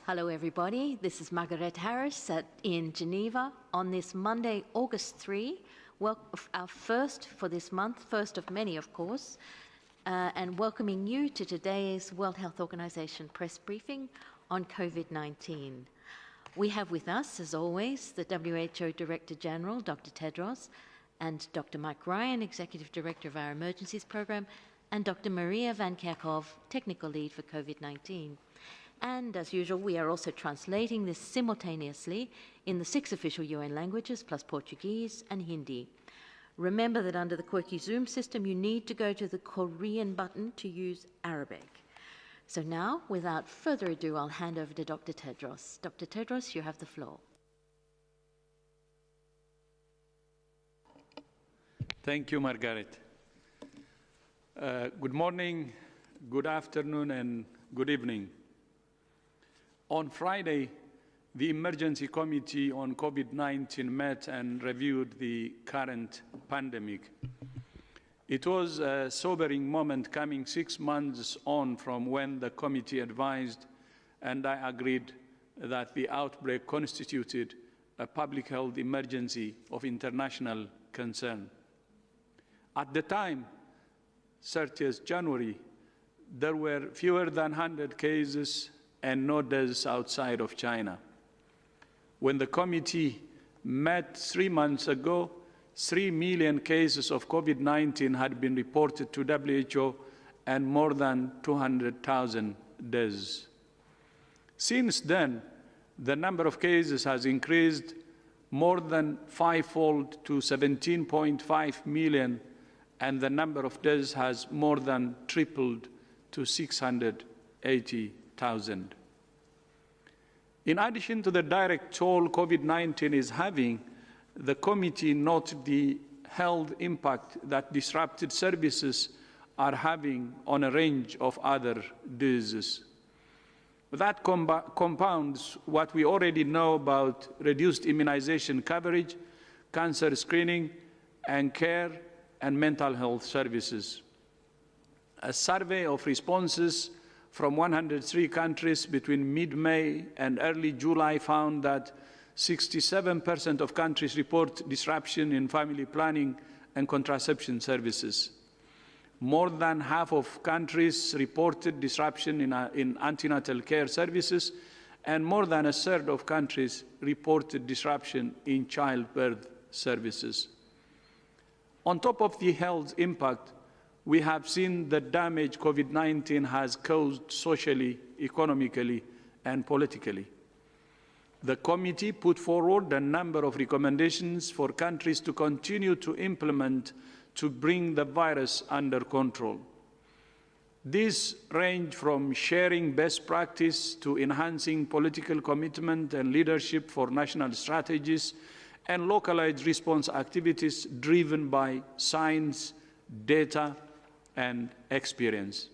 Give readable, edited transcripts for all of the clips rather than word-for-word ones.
Hello, everybody. This is Margaret Harris in Geneva on this Monday, August 3. Well, our first for this month, first of many, of course, and welcoming you to today's World Health Organization press briefing on COVID-19. We have with us, as always, the WHO Director General, Dr. Tedros, and Dr. Mike Ryan, Executive Director of our Emergencies Program, and Dr. Maria Van Kerkhove, Technical Lead for COVID-19. And as usual, we are also translating this simultaneously in the 6 official UN languages, plus Portuguese and Hindi. Remember that under the quirky Zoom system, you need to go to the Korean button to use Arabic. So now, without further ado, I'll hand over to Dr. Tedros. Dr. Tedros, you have the floor. Thank you, Margaret. Good morning, good afternoon, and good evening. On Friday, the Emergency Committee on COVID-19 met and reviewed the current pandemic. It was a sobering moment coming 6 months on from when the committee advised, and I agreed, that the outbreak constituted a public health emergency of international concern. At the time, 30th January, there were fewer than 100 cases and no deaths outside of China. When the committee met 3 months ago, 3 million cases of COVID-19 had been reported to WHO and more than 200,000 deaths. Since then, the number of cases has increased more than 5-fold to 17.5 million, and the number of deaths has more than tripled to 680,000. In addition to the direct toll COVID-19 is having, the committee noted the health impact that disrupted services are having on a range of other diseases. That compounds what we already know about reduced immunization coverage, cancer screening and care, and mental health services. A survey of responses from 103 countries between mid-May and early July found that 67% of countries report disruption in family planning and contraception services. More than half of countries reported disruption in antenatal care services, and more than a third of countries reported disruption in childbirth services. On top of the health impact, we have seen the damage COVID-19 has caused socially, economically, and politically. The committee put forward a number of recommendations for countries to continue to implement to bring the virus under control. These range from sharing best practice to enhancing political commitment and leadership for national strategies and localized response activities driven by science, data, and experience.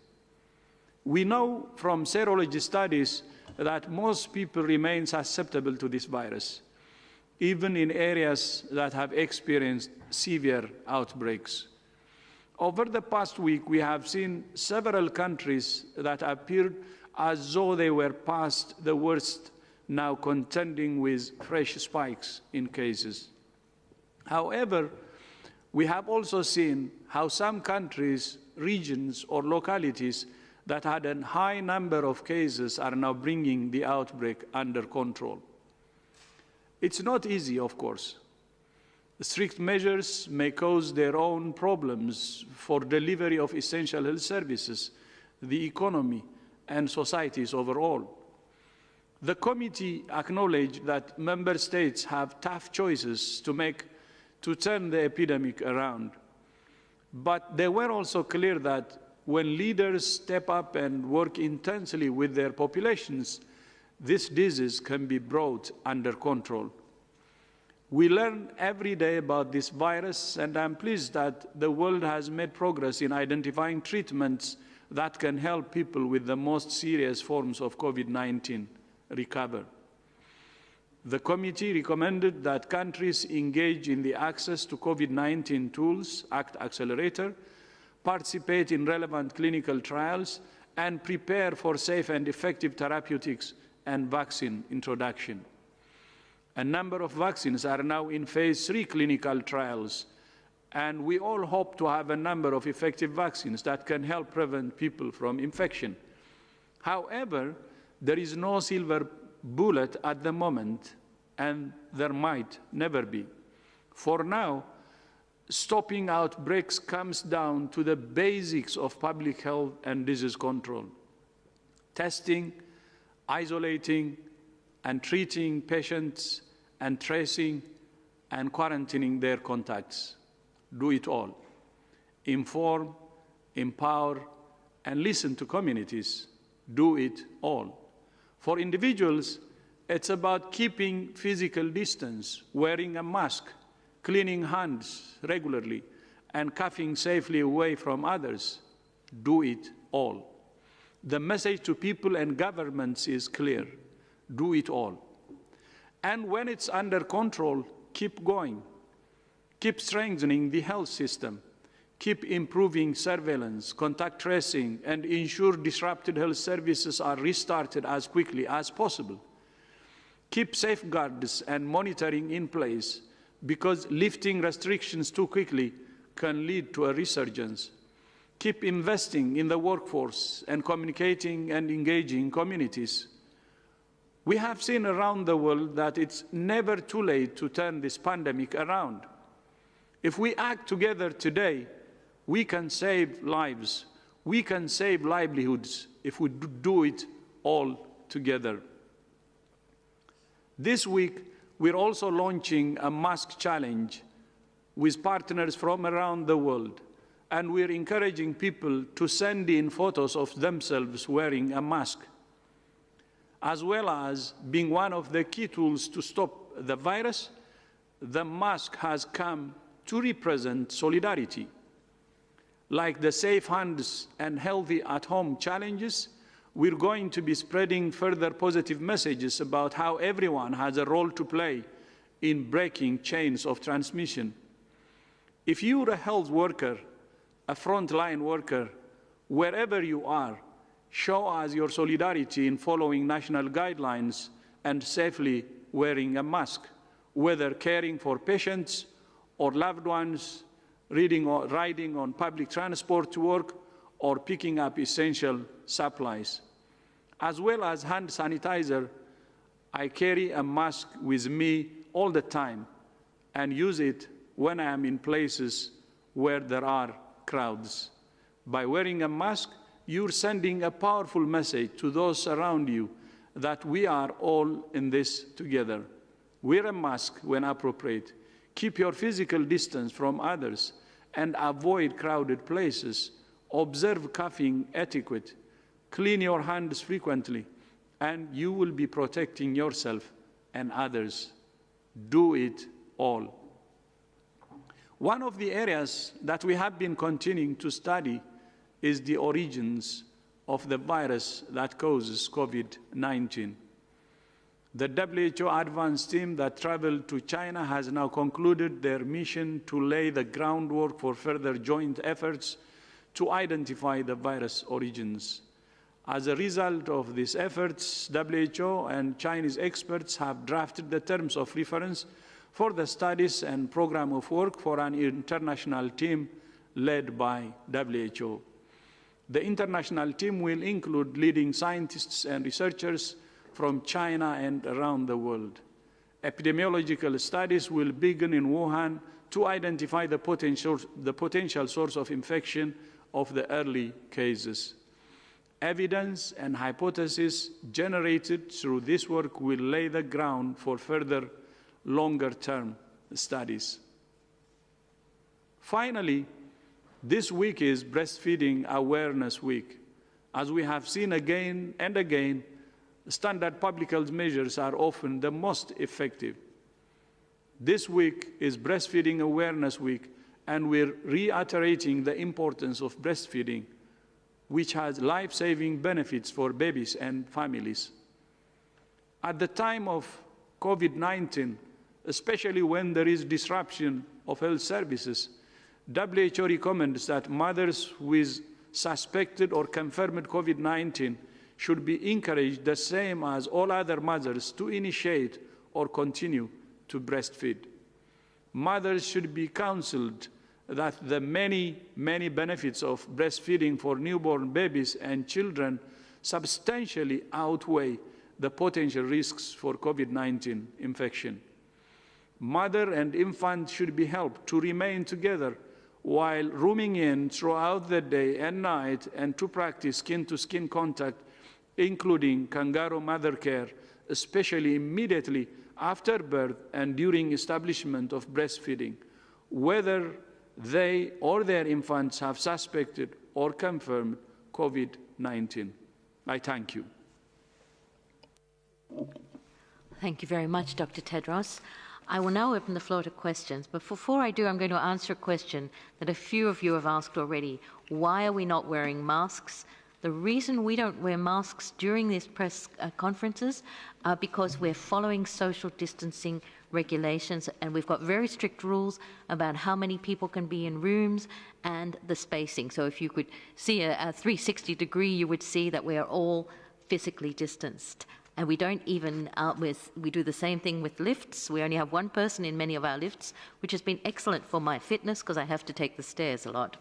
We know from serology studies that most people remain susceptible to this virus, even in areas that have experienced severe outbreaks. Over the past week, we have seen several countries that appeared as though they were past the worst, now contending with fresh spikes in cases. However, we have also seen how some countries, regions, or localities that had a high number of cases are now bringing the outbreak under control. It's not easy, of course. Strict measures may cause their own problems for delivery of essential health services, the economy, and societies overall. The committee acknowledged that member states have tough choices to make to turn the epidemic around. But they were also clear that when leaders step up and work intensely with their populations, this disease can be brought under control. We learn every day about this virus, and I'm pleased that the world has made progress in identifying treatments that can help people with the most serious forms of COVID-19 recover. The committee recommended that countries engage in the Access to COVID-19 Tools Act Accelerator, participate in relevant clinical trials, and prepare for safe and effective therapeutics and vaccine introduction. A number of vaccines are now in phase 3 clinical trials, and we all hope to have a number of effective vaccines that can help prevent people from infection. However, there is no silver bullet at the moment, and there might never be. For now, stopping outbreaks comes down to the basics of public health and disease control: testing, isolating, and treating patients, and tracing and quarantining their contacts. Do it all. Inform, empower, and listen to communities. Do it all. For individuals, it's about keeping physical distance, wearing a mask, cleaning hands regularly, and coughing safely away from others. Do it all. The message to people and governments is clear: do it all. And when it's under control, keep going. Keep strengthening the health system. Keep improving surveillance, contact tracing, and ensure disrupted health services are restarted as quickly as possible. Keep safeguards and monitoring in place, because lifting restrictions too quickly can lead to a resurgence. Keep investing in the workforce and communicating and engaging communities. We have seen around the world that it's never too late to turn this pandemic around. If we act together today, we can save lives. We can save livelihoods if we do it all together. This week, we're also launching a mask challenge with partners from around the world, and we're encouraging people to send in photos of themselves wearing a mask. As well as being one of the key tools to stop the virus, the mask has come to represent solidarity. Like the Safe Hands and Healthy at Home challenges, we're going to be spreading further positive messages about how everyone has a role to play in breaking chains of transmission. If you're a health worker, a frontline worker, wherever you are, show us your solidarity in following national guidelines and safely wearing a mask, whether caring for patients or loved ones, riding on public transport to work, or picking up essential supplies. As well as hand sanitizer, I carry a mask with me all the time and use it when I am in places where there are crowds. By wearing a mask, you're sending a powerful message to those around you that we are all in this together. Wear a mask when appropriate. Keep your physical distance from others and avoid crowded places. Observe coughing etiquette. Clean your hands frequently, and you will be protecting yourself and others. Do it all. One of the areas that we have been continuing to study is the origins of the virus that causes COVID-19. The WHO advanced team that traveled to China has now concluded their mission to lay the groundwork for further joint efforts to identify the virus origins. As a result of these efforts, WHO and Chinese experts have drafted the terms of reference for the studies and program of work for an international team led by WHO. The international team will include leading scientists and researchers from China and around the world. Epidemiological studies will begin in Wuhan to identify the potential source of infection of the early cases. Evidence and hypotheses generated through this work will lay the ground for further longer-term studies. Finally, this week is Breastfeeding Awareness Week. As we have seen again and again, standard public health measures are often the most effective. This week is Breastfeeding Awareness Week, and we're reiterating the importance of breastfeeding, which has life-saving benefits for babies and families. At the time of COVID-19, especially when there is disruption of health services, WHO recommends that mothers with suspected or confirmed COVID-19 should be encouraged the same as all other mothers to initiate or continue to breastfeed. Mothers should be counseled that the many benefits of breastfeeding for newborn babies and children substantially outweigh the potential risks for COVID-19 infection. Mother and infant should be helped to remain together while rooming in throughout the day and night, and to practice skin-to-skin contact, including kangaroo mother care, especially immediately after birth and during establishment of breastfeeding, whether they or their infants have suspected or confirmed COVID-19. I thank you. Thank you very much, Dr. Tedros. I will now open the floor to questions, but before I do, I'm going to answer a question that a few of you have asked already. Why are we not wearing masks? The reason we don't wear masks during these press conferences are because we're following social distancing regulations, and we've got very strict rules about how many people can be in rooms and the spacing. So if you could see a 360 degree, you would see that we are all physically distanced. And we don't even, we do the same thing with lifts. We only have one person in many of our lifts, which has been excellent for my fitness because I have to take the stairs a lot.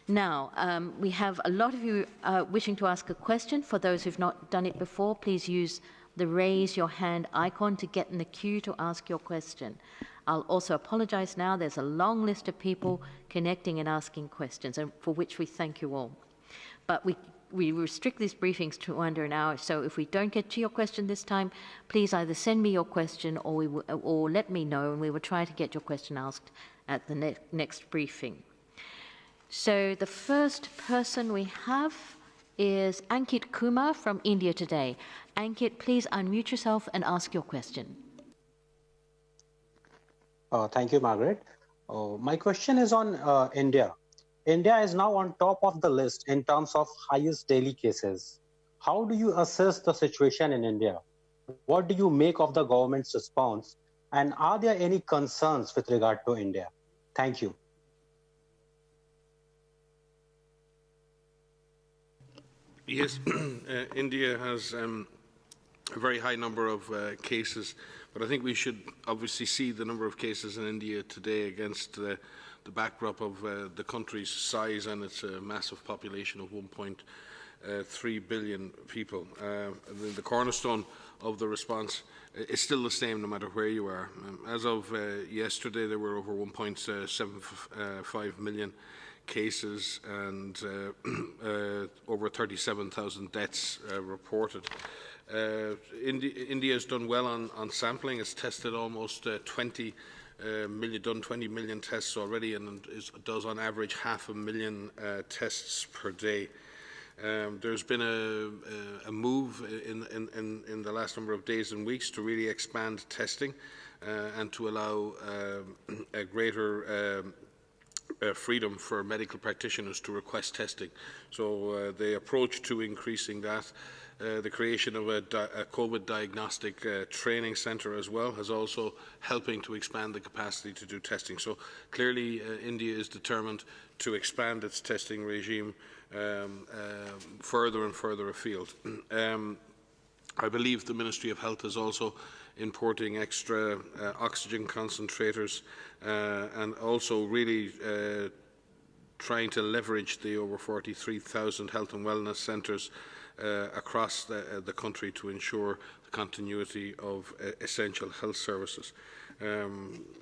Now, we have a lot of you wishing to ask a question. For those who've not done it before, please use the raise your hand icon to get in the queue to ask your question. I'll also apologize now. There's a long list of people connecting and asking questions, and for which we thank you all. But we restrict these briefings to under an hour, so if we don't get to your question this time, please either send me your question or let me know, and we will try to get your question asked at the next briefing. So the first person we have is Ankit Kumar from India Today. Ankit, please unmute yourself and ask your question. Thank you, Margaret. My question is on India. India is now on top of the list in terms of highest daily cases. How do you assess the situation in India? What do you make of the government's response? And are there any concerns with regard to India? Thank you. Yes, India has a very high number of cases, but I think we should obviously see the number of cases in India today against the backdrop of the country's size and its massive population of 1.3 billion people. The cornerstone of the response is still the same no matter where you are. As of yesterday, there were over 1.75 million cases and over 37,000 deaths reported. India has done well on sampling. It's tested almost 20 million tests already, and does on average 500,000 tests per day. There's been a move in the last number of days and weeks to really expand testing and to allow a greater freedom for medical practitioners to request testing. So the approach to increasing that, the creation of a COVID diagnostic training centre as well, has also helping to expand the capacity to do testing. So clearly India is determined to expand its testing regime further and further afield. I believe the Ministry of Health is also importing extra oxygen concentrators and also really trying to leverage the over 43,000 health and wellness centres across the country to ensure the continuity of essential health services.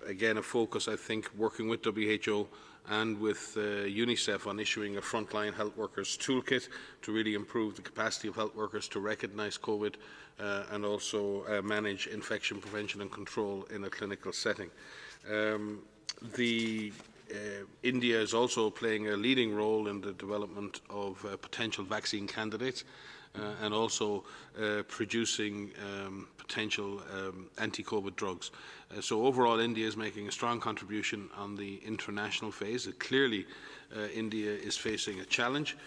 Again, a focus, I think, working with WHO and with UNICEF on issuing a frontline health workers toolkit to really improve the capacity of health workers to recognise COVID and also manage infection prevention and control in a clinical setting. India is also playing a leading role in the development of potential vaccine candidates and also producing potential anti-COVID drugs. So overall, India is making a strong contribution on the international phase. Clearly, India is facing a challenge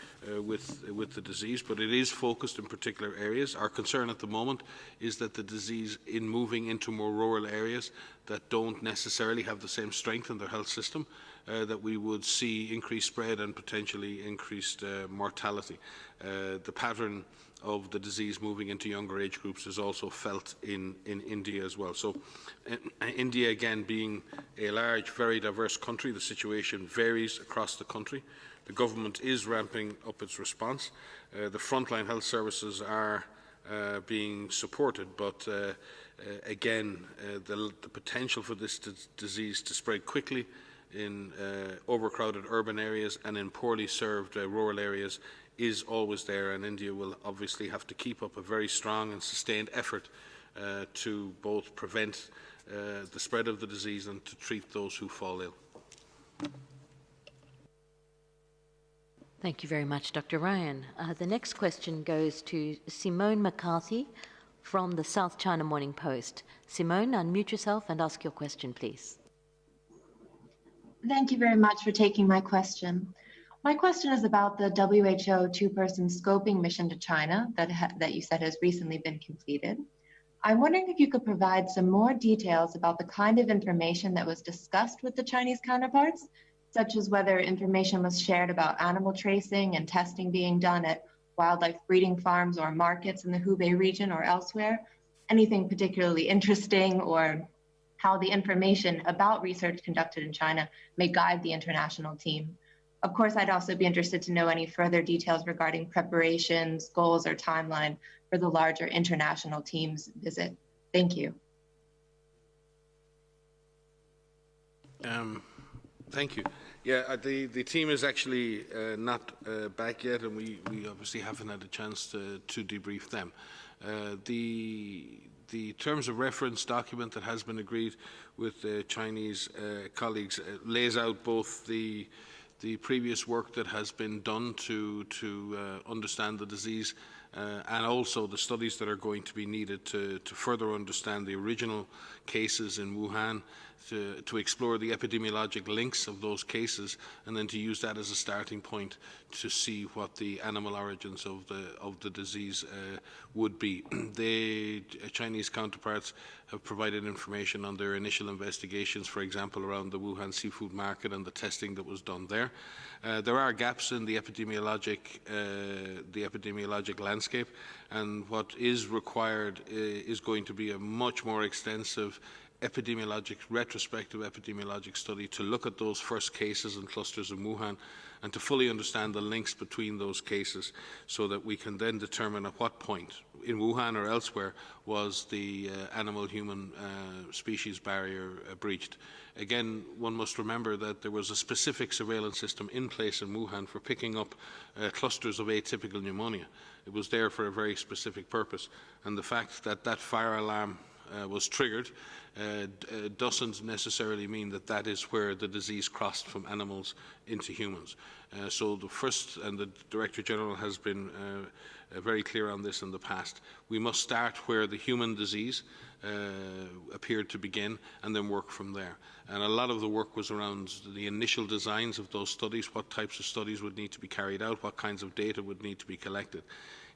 with the disease, but it is focused in particular areas. Our concern at the moment is that the disease, in moving into more rural areas that don't necessarily have the same strength in their health system, that we would see increased spread and potentially increased mortality. The pattern of the disease moving into younger age groups is also felt in India as well. So India, again, being a large, very diverse country, the situation varies across the country. The government is ramping up its response. The frontline health services are being supported, but again, the potential for this disease to spread quickly in overcrowded urban areas and in poorly served rural areas is always there, and India will obviously have to keep up a very strong and sustained effort to both prevent the spread of the disease and to treat those who fall ill. Thank you very much, Dr. Ryan. The next question goes to Simone McCarthy from the South China Morning Post. Simone, unmute yourself and ask your question, please. Thank you very much for taking my question. My question is about the WHO two-person scoping mission to China that you said has recently been completed. I'm wondering if you could provide some more details about the kind of information that was discussed with the Chinese counterparts, such as whether information was shared about animal tracing and testing being done at wildlife breeding farms or markets in the Hubei region or elsewhere, anything particularly interesting, or how the information about research conducted in China may guide the international team. Of course, I'd also be interested to know any further details regarding preparations, goals, or timeline for the larger international team's visit. Thank you. Thank you. Yeah, the team is actually not back yet, and we obviously haven't had a chance to debrief them. The terms of reference document that has been agreed with the Chinese colleagues lays out both the previous work that has been done to understand the disease and also the studies that are going to be needed to further understand the original cases in Wuhan, to explore the epidemiologic links of those cases, and then to use that as a starting point to see what the animal origins of the disease would be. The Chinese counterparts have provided information on their initial investigations, for example, around the Wuhan seafood market and the testing that was done there. There are gaps in the epidemiologic landscape, and what is required is going to be a much more extensive retrospective epidemiologic study to look at those first cases and clusters in Wuhan and to fully understand the links between those cases so that we can then determine at what point in Wuhan or elsewhere was the animal-human species barrier breached. Again, one must remember that there was a specific surveillance system in place in Wuhan for picking up clusters of atypical pneumonia. It was there for a very specific purpose, and the fact that that fire alarm was triggered doesn't necessarily mean that that is where the disease crossed from animals into humans. So the first, and the Director General has been very clear on this in the past, we must start where the human disease appeared to begin and then work from there. And a lot of the work was around the initial designs of those studies, what types of studies would need to be carried out, what kinds of data would need to be collected.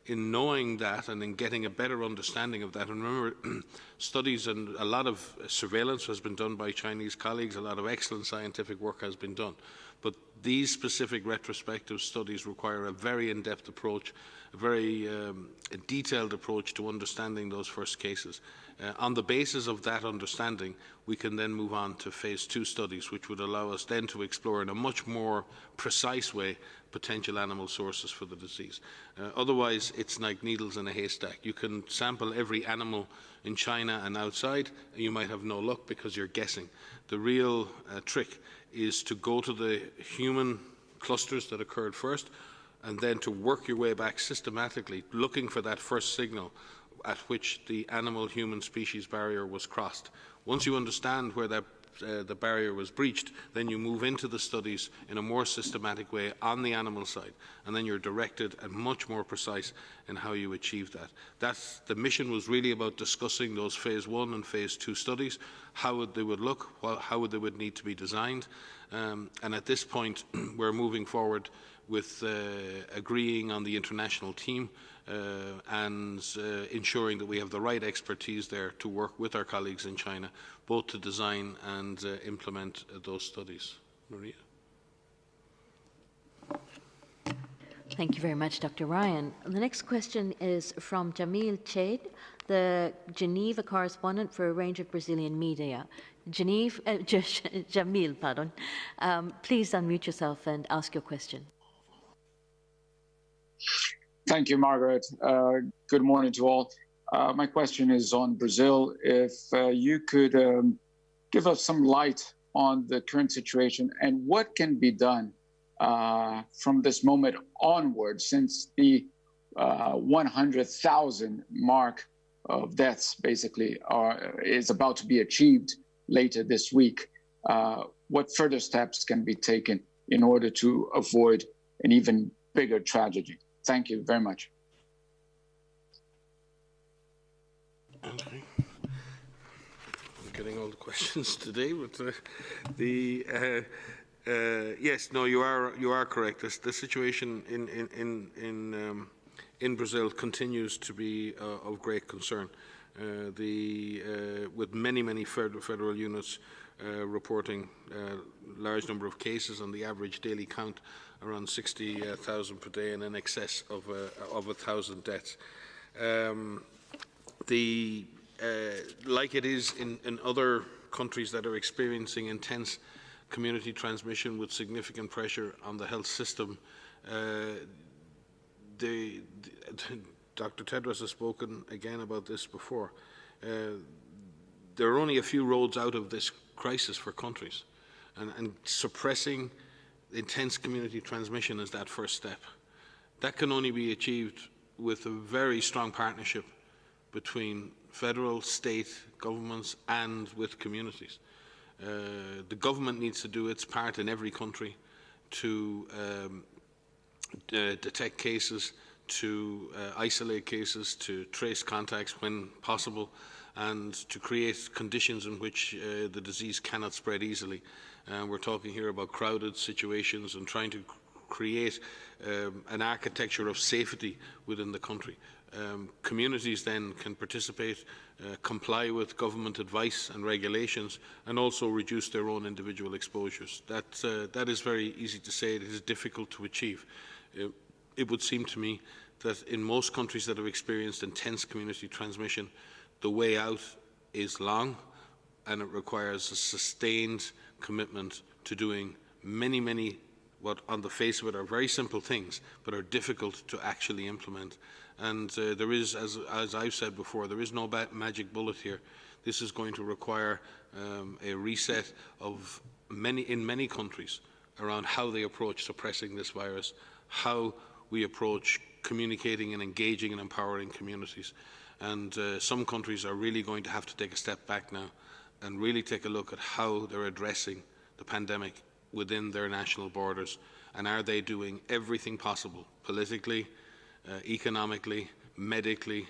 In knowing that and in getting a better understanding of that, and remember, studies and a lot of surveillance has been done by Chinese colleagues, a lot of excellent scientific work has been done. But these specific retrospective studies require a very in-depth approach, a very detailed approach to understanding those first cases. On the basis of that understanding, we can then move on to phase 2 studies, which would allow us then to explore in a much more precise way potential animal sources for the disease. Otherwise, it's like needles in a haystack. You can sample every animal in China and outside, and you might have no luck because you're guessing. The real trick is to go to the human clusters that occurred first, and then to work your way back systematically, looking for that first signal at which the animal-human species barrier was crossed. Once you understand where that the barrier was breached, then you move into the studies in a more systematic way on the animal side, and then you're directed and much more precise in how you achieve that. The mission was really about discussing those phase 1 and phase 2 studies, how they would look, how they would need to be designed, and at this point we're moving forward with agreeing on the international team and ensuring that we have the right expertise there to work with our colleagues in China, both to design and implement those studies. Maria. Thank you very much, Dr. Ryan. The next question is from Jamil Chade, the Geneva correspondent for a range of Brazilian media. Jamil, pardon. Please unmute yourself and ask your question. Thank you, Margaret. Good morning to all. My question is on Brazil. If you could give us some light on the current situation and what can be done from this moment onward, since the 100,000 mark of deaths basically is about to be achieved later this week. What further steps can be taken in order to avoid an even bigger tragedy? Thank you very much. Okay. I'm getting all the questions today, but yes, no, you are correct. The situation in Brazil continues to be of great concern. With many federal units reporting large number of cases, and the average daily count around 60,000 per day, and in excess of 1,000 deaths. Like it is in other countries that are experiencing intense community transmission with significant pressure on the health system, Dr. Tedros has spoken again about this before. There are only a few roads out of this crisis for countries, and suppressing intense community transmission is that first step. That can only be achieved with a very strong partnership between federal, state governments and with communities. The government needs to do its part in every country to detect cases, to isolate cases, to trace contacts when possible, and to create conditions in which the disease cannot spread easily. We're talking here about crowded situations and trying to create an architecture of safety within the country. Communities then can participate, comply with government advice and regulations, and also reduce their own individual exposures. That is very easy to say. It is difficult to achieve. It would seem to me that in most countries that have experienced intense community transmission, the way out is long, and it requires a sustained commitment to doing many what on the face of it are very simple things, but are difficult to actually implement. And there is, as I've said before, there is no magic bullet here. This is going to require a reset of in many countries around how they approach suppressing this virus, how we approach communicating and engaging and empowering communities. And some countries are really going to have to take a step back now and really take a look at how they're addressing the pandemic within their national borders, and are they doing everything possible politically, economically, medically,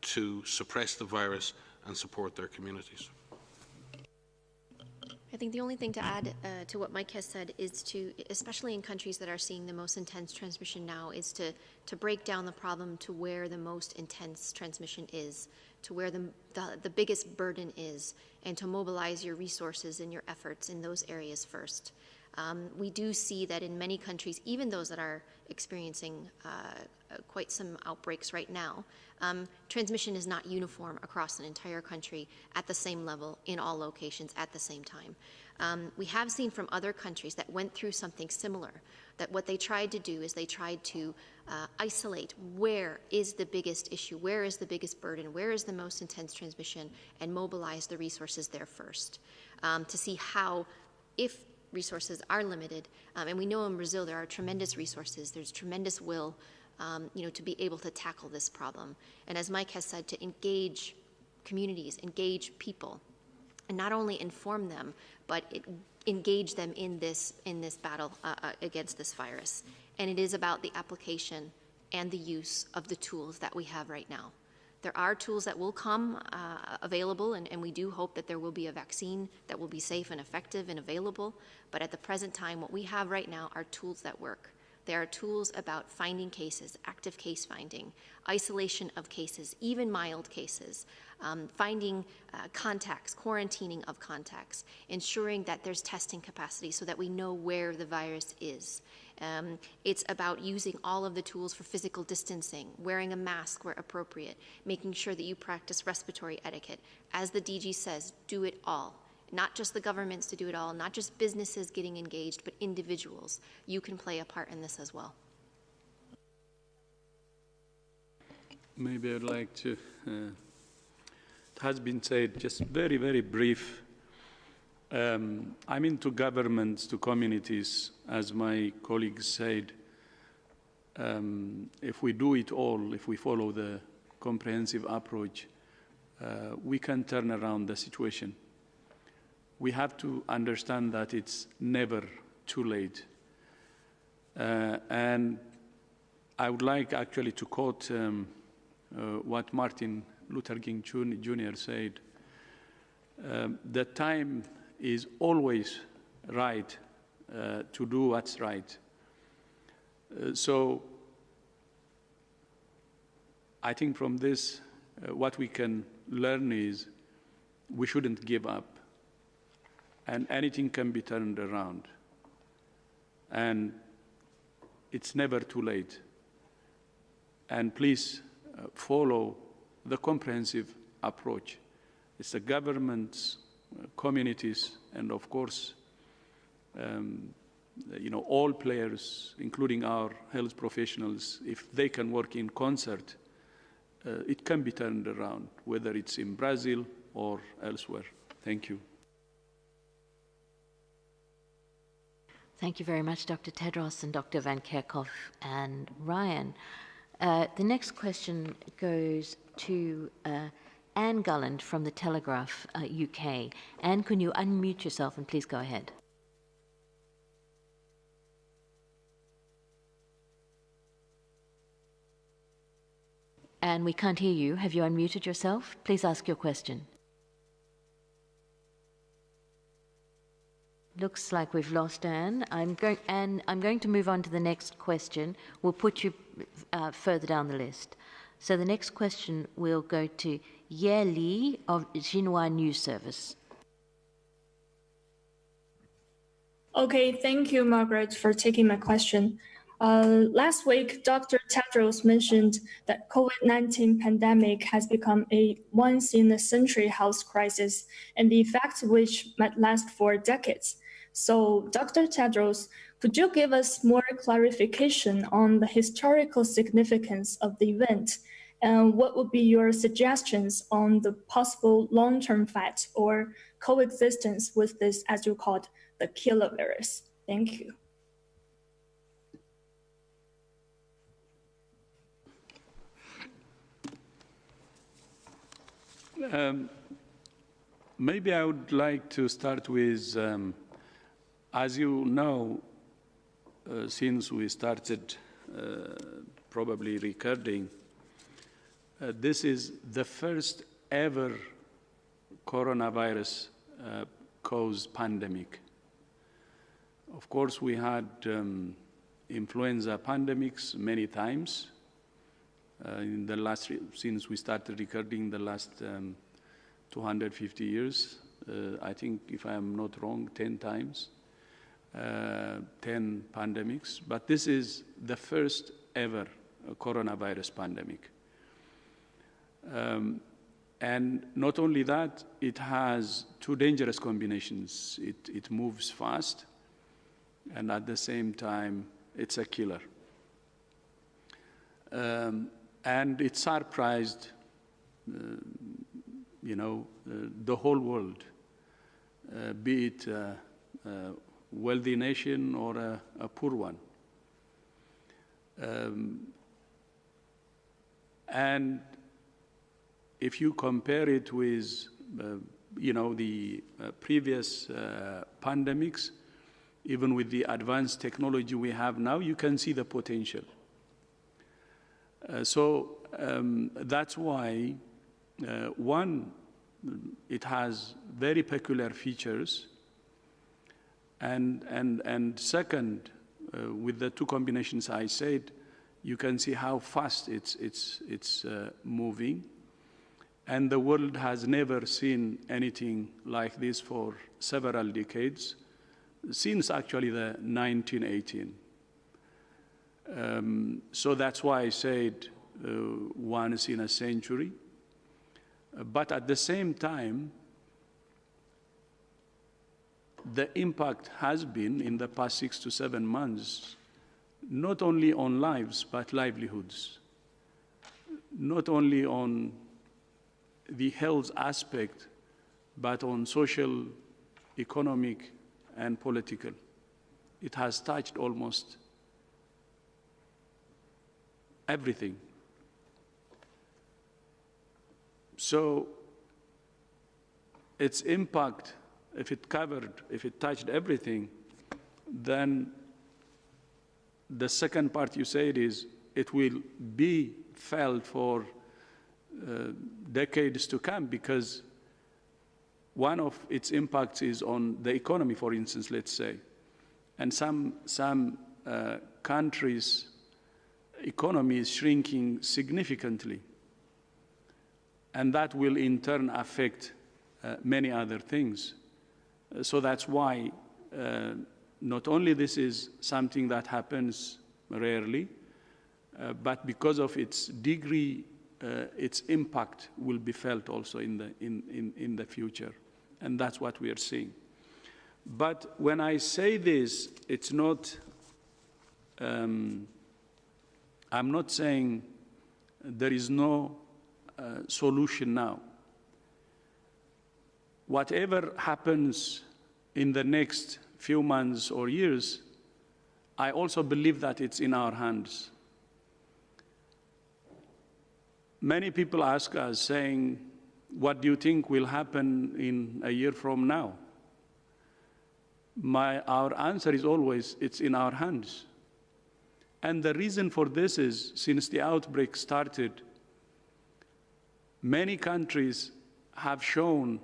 to suppress the virus and support their communities. I think the only thing to add to what Mike has said is to, especially in countries that are seeing the most intense transmission now, is to break down the problem to where the most intense transmission is, to where the biggest burden is, and to mobilize your resources and your efforts in those areas first. We do see that in many countries, even those that are experiencing quite some outbreaks right now, transmission is not uniform across an entire country at the same level in all locations at the same time. We have seen from other countries that went through something similar, that what they tried to do is they tried to isolate where is the biggest issue, where is the biggest burden, where is the most intense transmission, and mobilize the resources there first to see how, if resources are limited, and we know in Brazil there are tremendous resources, there's tremendous will, to be able to tackle this problem. And as Mike has said, to engage communities, engage people, and not only inform them, but engage them in this battle against this virus. And it is about the application and the use of the tools that we have right now. There are tools that will come available, and we do hope that there will be a vaccine that will be safe and effective and available. But at the present time, what we have right now are tools that work. There are tools about finding cases, active case finding, isolation of cases, even mild cases, finding contacts, quarantining of contacts, ensuring that there's testing capacity so that we know where the virus is. It's about using all of the tools for physical distancing, wearing a mask where appropriate, making sure that you practice respiratory etiquette. As the DG says, do it all. Not just the governments to do it all, not just businesses getting engaged, but individuals. You can play a part in this as well. Maybe I'd like to, it has been said, just very, very brief. I'm into governments, to communities, as my colleagues said. If we do it all, if we follow the comprehensive approach, we can turn around the situation. We have to understand that it's never too late. And I would like actually to quote what Martin Luther King Jr. said. The time is always right to do what's right. So I think from this, what we can learn is we shouldn't give up. And anything can be turned around. And it's never too late. And please follow the comprehensive approach. It's the governments, communities, and of course, all players, including our health professionals, if they can work in concert, it can be turned around, whether it's in Brazil or elsewhere. Thank you. Thank you very much, Dr. Tedros and Dr. Van Kerkhoff and Ryan. The next question goes to Anne Gulland from the Telegraph UK. Anne, can you unmute yourself and please go ahead? Anne, we can't hear you. Have you unmuted yourself? Please ask your question. Looks like we've lost Anne. I'm going to move on to the next question. We'll put you further down the list. So the next question will go to Ye Li of Xinhua News Service. Okay, thank you, Margaret, for taking my question. Last week, Dr. Tedros mentioned that COVID-19 pandemic has become a once-in-a-century health crisis, and the effects of which might last for decades. So, Dr. Tedros, could you give us more clarification on the historical significance of the event, and what would be your suggestions on the possible long-term fight or coexistence with this, as you called, the killer virus? Thank you. Maybe I would like to start with, as you know, since we started probably recording, this is the first ever coronavirus caused pandemic. Of course, we had influenza pandemics many times. In the last, since we started recording the last 250 years, I think, if I am not wrong, 10 times, 10 pandemics. But this is the first ever coronavirus pandemic. And not only that, it has two dangerous combinations. It moves fast, and at the same time, it's a killer. And it surprised, the whole world, be it a wealthy nation or a poor one. And if you compare it with, the previous pandemics, even with the advanced technology we have now, you can see the potential. So that's why, one, it has very peculiar features, and second, with the two combinations I said, you can see how fast it's moving. And the world has never seen anything like this for several decades, since actually the 1918. So that's why I said once in a century. But at the same time, the impact has been in the past 6 to 7 months, not only on lives, but livelihoods, not only on the health aspect, but on social, economic, and political. It has touched almost everything. So its impact, if it touched everything, then the second part you said is it will be felt for decades to come, because one of its impacts is on the economy, for instance, let's say. And some countries' economy is shrinking significantly. And that will in turn affect many other things. So that's why not only this is something that happens rarely, but because of its degree, its impact will be felt also in the future. And that's what we are seeing. But when I say this, it's not, I'm not saying there is no solution now. Whatever happens in the next few months or years, I also believe that it's in our hands. Many people ask us, saying, what do you think will happen in a year from now? Our answer is always, it's in our hands. And the reason for this is, since the outbreak started, many countries have shown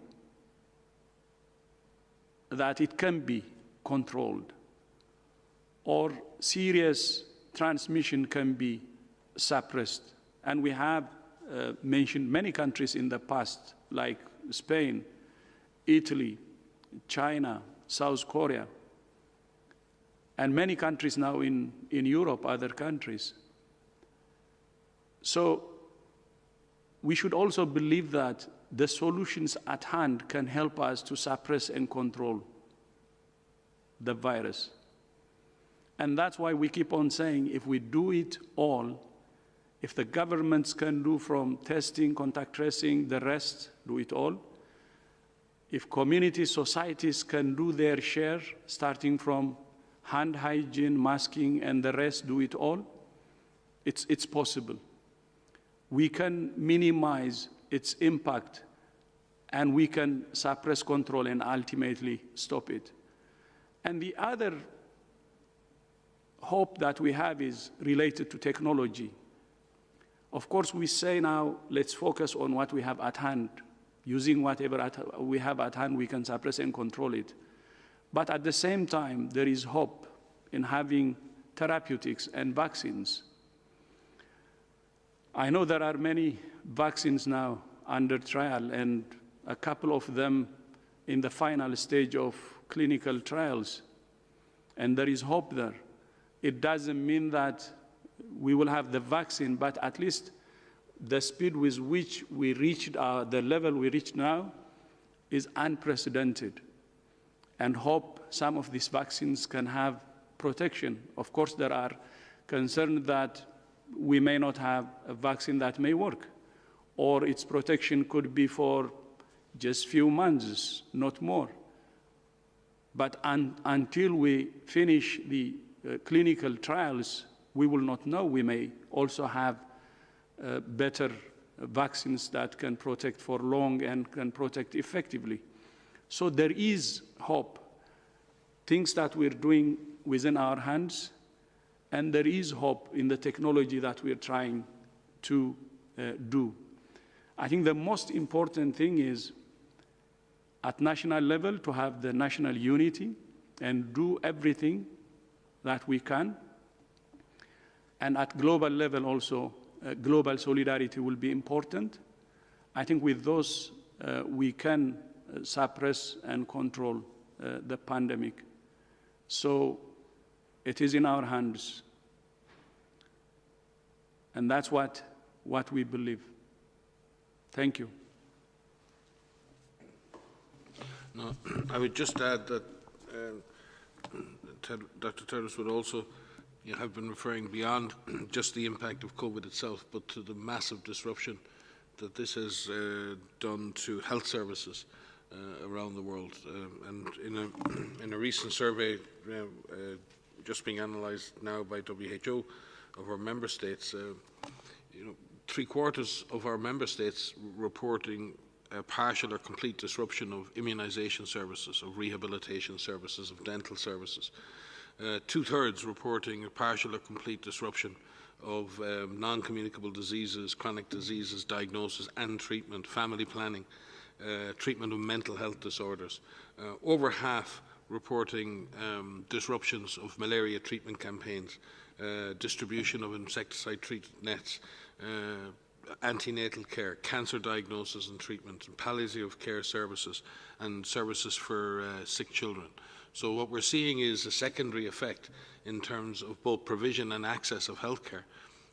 that it can be controlled, or serious transmission can be suppressed. And we have mentioned many countries in the past, like Spain, Italy, China, South Korea, and many countries now in Europe, other countries. So we should also believe that the solutions at hand can help us to suppress and control the virus. And that's why we keep on saying, if we do it all, if the governments can do from testing, contact tracing, the rest, do it all. If communities, societies can do their share, starting from hand hygiene, masking, and the rest, do it all, it's possible. We can minimize its impact, and we can suppress, control, and ultimately stop it. And the other hope that we have is related to technology. Of course, we say now, let's focus on what we have at hand. Using whatever we have at hand, we can suppress and control it. But at the same time, there is hope in having therapeutics and vaccines. I know there are many vaccines now under trial, and a couple of them in the final stage of clinical trials, and there is hope there. It doesn't mean that we will have the vaccine, but at least the speed with which we reached the level we reach now is unprecedented, and hope some of these vaccines can have protection. Of course, there are concerns that we may not have a vaccine that may work, or its protection could be for just few months, not more. But until we finish the clinical trials, we will not know. We may also have better vaccines that can protect for long and can protect effectively. So there is hope, things that we're doing within our hands, and there is hope in the technology that we're trying to do. I think the most important thing is at national level to have the national unity and do everything that we can. And at global level also, global solidarity will be important. I think with those, we can suppress and control the pandemic. So it is in our hands. And that's what we believe. Thank you. No, I would just add that Dr. Tedros would also have been referring beyond just the impact of COVID itself, but to the massive disruption that this has done to health services around the world. And in a recent survey just being analysed now by WHO of our member states, 3/4 of our member states reporting a partial or complete disruption of immunisation services, of rehabilitation services, of dental services. 2/3 reporting a partial or complete disruption of non-communicable diseases, chronic diseases, diagnosis and treatment, family planning, treatment of mental health disorders. Over half reporting disruptions of malaria treatment campaigns, distribution of insecticide treated nets, antenatal care, cancer diagnosis and treatment, and palliative care services, and services for sick children. So what we're seeing is a secondary effect in terms of both provision and access of healthcare,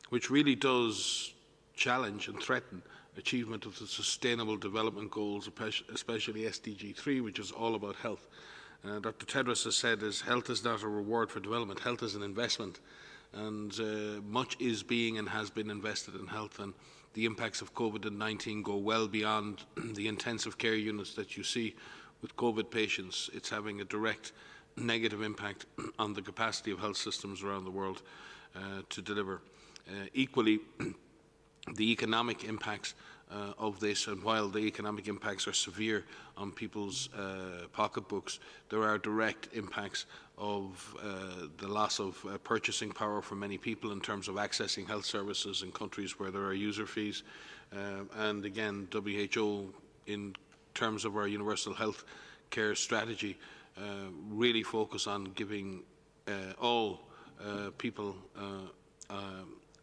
which really does challenge and threaten achievement of the Sustainable Development Goals, especially SDG 3, which is all about health. Dr. Tedros has said health is not a reward for development, health is an investment, and much is being and has been invested in health, and the impacts of COVID-19 go well beyond the intensive care units that you see with COVID patients. It's having a direct negative impact on the capacity of health systems around the world to deliver. Equally, the economic impacts of this, and while the economic impacts are severe on people's pocketbooks, there are direct impacts of the loss of purchasing power for many people in terms of accessing health services in countries where there are user fees. And again, WHO, in terms of our universal health care strategy, really focus on giving all people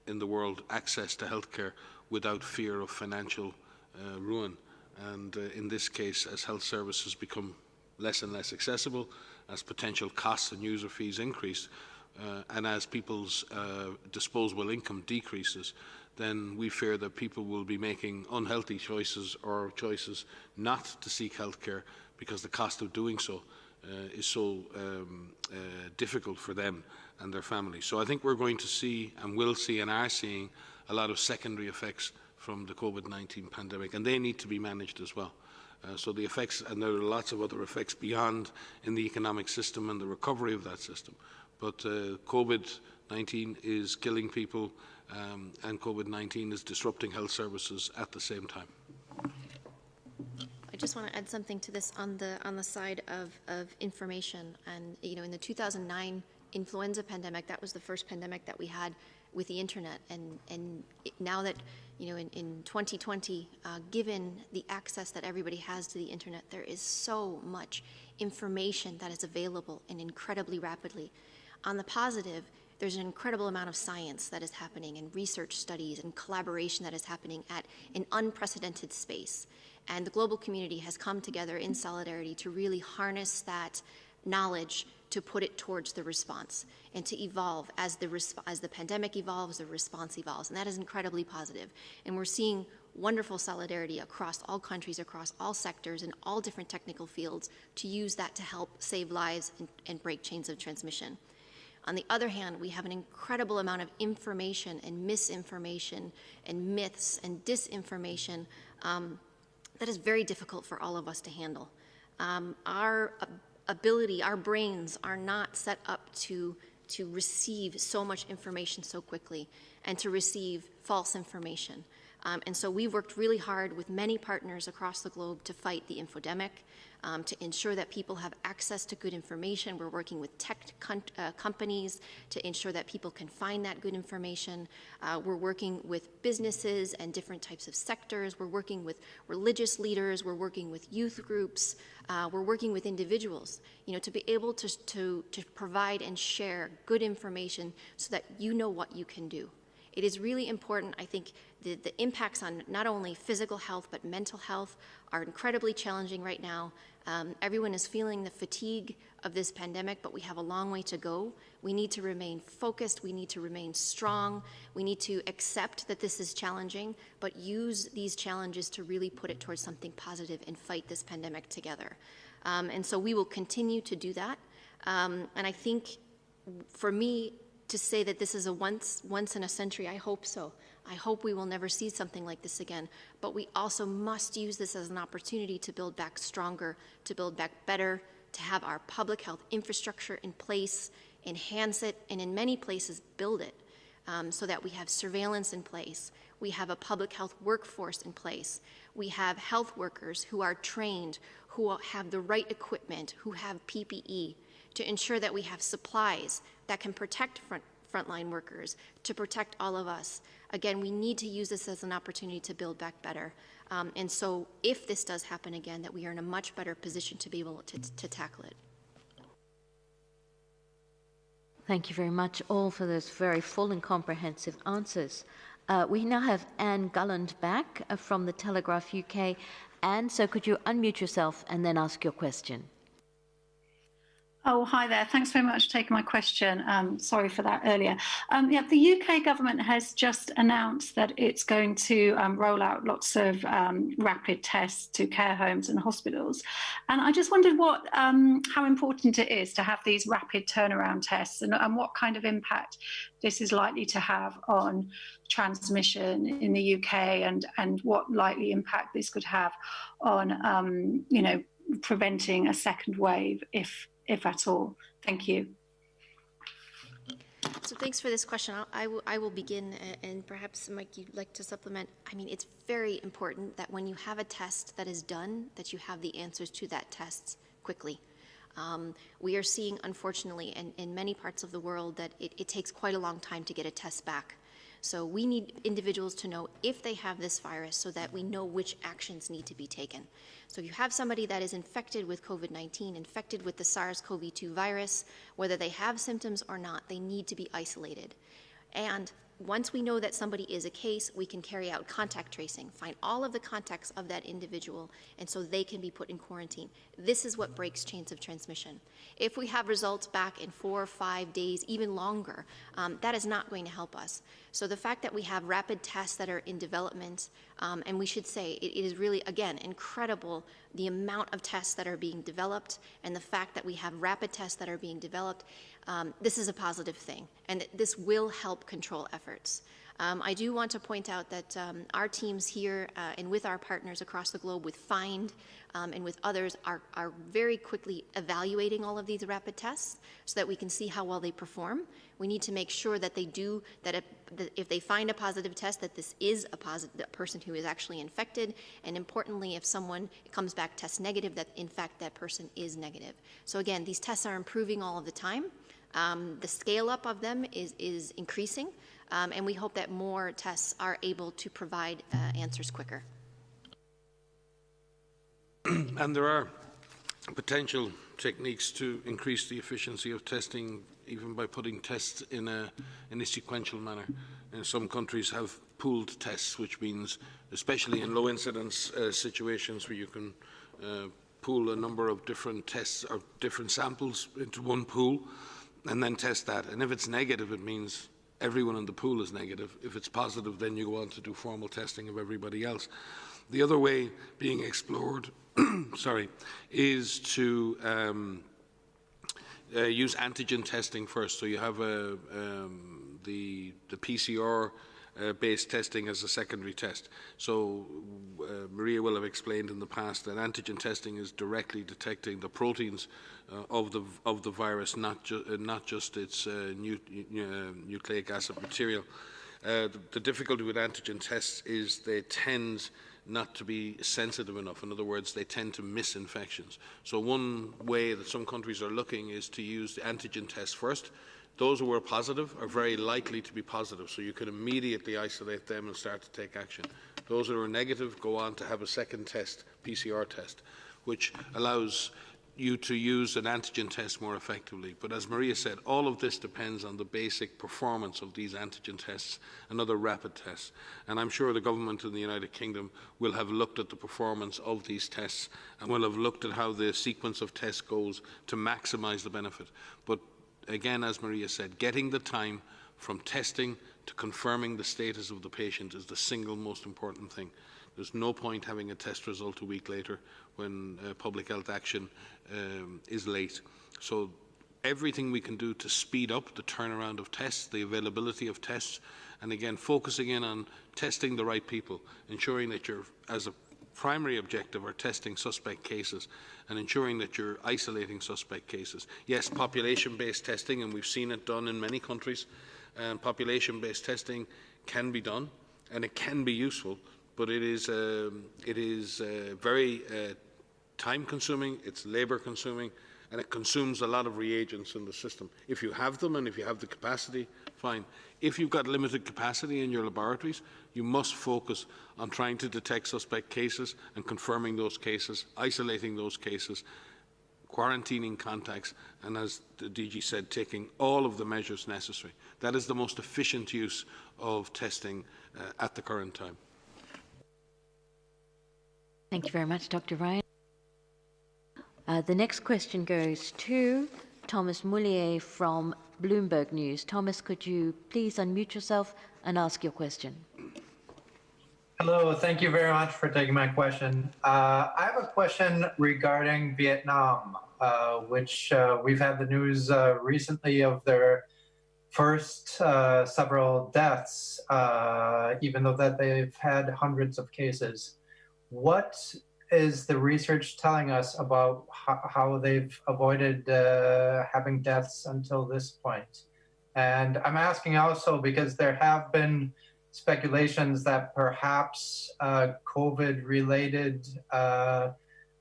in the world access to healthcare without fear of financial ruin. And in this case, as health services become less and less accessible, as potential costs and user fees increase, and as people's disposable income decreases, then we fear that people will be making unhealthy choices or choices not to seek healthcare because the cost of doing so is so difficult for them and their families. So I think we're going to see and will see and are seeing a lot of secondary effects from the COVID-19 pandemic, and they need to be managed as well. So the effects, and there are lots of other effects beyond in the economic system and the recovery of that system. But COVID-19 is killing people, and COVID-19 is disrupting health services at the same time. I just want to add something to this on the side of information. And in the 2009 influenza pandemic, that was the first pandemic that we had with the internet. And now that in 2020, given the access that everybody has to the internet, there is so much information that is available and incredibly rapidly. On the positive, there's an incredible amount of science that is happening and research studies and collaboration that is happening at an unprecedented space. And the global community has come together in solidarity to really harness that knowledge to put it towards the response and to evolve as the pandemic evolves, the response evolves. And that is incredibly positive. And we're seeing wonderful solidarity across all countries, across all sectors, in all different technical fields to use that to help save lives and break chains of transmission. On the other hand, we have an incredible amount of information and misinformation and myths and disinformation that is very difficult for all of us to handle. Our ability, our brains are not set up to receive so much information so quickly and to receive false information. And so we've worked really hard with many partners across the globe to fight the infodemic, to ensure that people have access to good information. We're working with tech companies to ensure that people can find that good information. We're working with businesses and different types of sectors. We're working with religious leaders. We're working with youth groups. We're working with individuals, to be able to provide and share good information so that you know what you can do. It is really important. I think the impacts on not only physical health but mental health are incredibly challenging right now. Everyone is feeling the fatigue of this pandemic, but we have a long way to go. We need to remain focused. We need to remain strong. We need to accept that this is challenging, but use these challenges to really put it towards something positive and fight this pandemic together. And so we will continue to do that. And I think for me, to say that this is a once in a century, I hope so. I hope we will never see something like this again. But we also must use this as an opportunity to build back stronger, to build back better, to have our public health infrastructure in place, enhance it, and in many places build it so that we have surveillance in place. We have a public health workforce in place. We have health workers who are trained, who have the right equipment, who have PPE, to ensure that we have supplies that can protect frontline workers, to protect all of us. Again, we need to use this as an opportunity to build back better. And so if this does happen again, that we are in a much better position to be able to tackle it. Thank you very much all for those very full and comprehensive answers. We now have Anne Gulland back from the Telegraph UK. Anne, so could you unmute yourself and then ask your question? Oh, hi there. Thanks very much for taking my question. Sorry for that earlier. Yeah, the UK government has just announced that it's going to roll out lots of rapid tests to care homes and hospitals. And I just wondered how important it is to have these rapid turnaround tests and what kind of impact this is likely to have on transmission in the UK and what likely impact this could have on, preventing a second wave if at all. Thank you. So thanks for this question. I will begin, and perhaps, Mike, you'd like to supplement. I mean, it's very important that when you have a test that is done, that you have the answers to that test quickly. We are seeing, unfortunately, in many parts of the world, that it takes quite a long time to get a test back. So we need individuals to know if they have this virus so that we know which actions need to be taken. So if you have somebody that is infected with COVID-19, infected with the SARS-CoV-2 virus, whether they have symptoms or not, they need to be isolated. And once we know that somebody is a case, we can carry out contact tracing, find all of the contacts of that individual, and so they can be put in quarantine. This is what breaks chains of transmission. If we have results back in 4 or 5 days, even longer, that is not going to help us. So the fact that we have rapid tests that are in development, and we should say it is really, again, incredible the amount of tests that are being developed and the fact that we have rapid tests that are being developed. This is a positive thing, and this will help control efforts. I do want to point out that our teams here and with our partners across the globe with FIND and with others are very quickly evaluating all of these rapid tests so that we can see how well they perform. We need to make sure that they do, that if they find a positive test, that this is a person who is actually infected, and importantly, if someone comes back test negative, that in fact that person is negative. So again, these tests are improving all of the time. The scale up of them is increasing, and we hope that more tests are able to provide answers quicker. And there are potential techniques to increase the efficiency of testing, even by putting tests in a sequential manner. And some countries have pooled tests, which means, especially in low incidence situations where you can pool a number of different tests or different samples into one pool and then test that. And if it's negative, it means everyone in the pool is negative. If it's positive, then you go on to do formal testing of everybody else. The other way being explored is to use antigen testing first. So you have the PCR based testing as a secondary test. So Maria will have explained in the past that antigen testing is directly detecting the proteins of the virus, not just its nucleic acid material. The difficulty with antigen tests is they tend not to be sensitive enough. In other words, they tend to miss infections. So one way that some countries are looking is to use the antigen test first. Those who are positive are very likely to be positive, so you can immediately isolate them and start to take action. Those that are negative go on to have a second test, PCR test, which allows you to use an antigen test more effectively. But as Maria said, all of this depends on the basic performance of these antigen tests and other rapid tests. And I'm sure the government in the United Kingdom will have looked at the performance of these tests and will have looked at how the sequence of tests goes to maximise the benefit. But again, as Maria said, getting the time from testing to confirming the status of the patient is the single most important thing. There's no point having a test result a week later when public health action is late. So everything we can do to speed up the turnaround of tests, the availability of tests, and again, focusing in on testing the right people, ensuring that you're, as a primary objective, are testing suspect cases and ensuring that you're isolating suspect cases. Yes, population-based testing, and we've seen it done in many countries, and population-based testing can be done and it can be useful, but it is very time-consuming, it's labour-consuming, and it consumes a lot of reagents in the system. If you have them and if you have the capacity, fine. If you've got limited capacity in your laboratories, you must focus on trying to detect suspect cases and confirming those cases, isolating those cases, quarantining contacts, and as the DG said, taking all of the measures necessary. That is the most efficient use of testing at the current time. Thank you very much, Dr. Ryan. The next question goes to Thomas Moulier from Bloomberg News. Thomas, could you please unmute yourself and ask your question? Hello, thank you very much for taking my question. I have a question regarding Vietnam, which we've had the news recently of their first several deaths, even though that they've had hundreds of cases. What is the research telling us about how they've avoided having deaths until this point? And I'm asking also because there have been speculations that perhaps COVID-related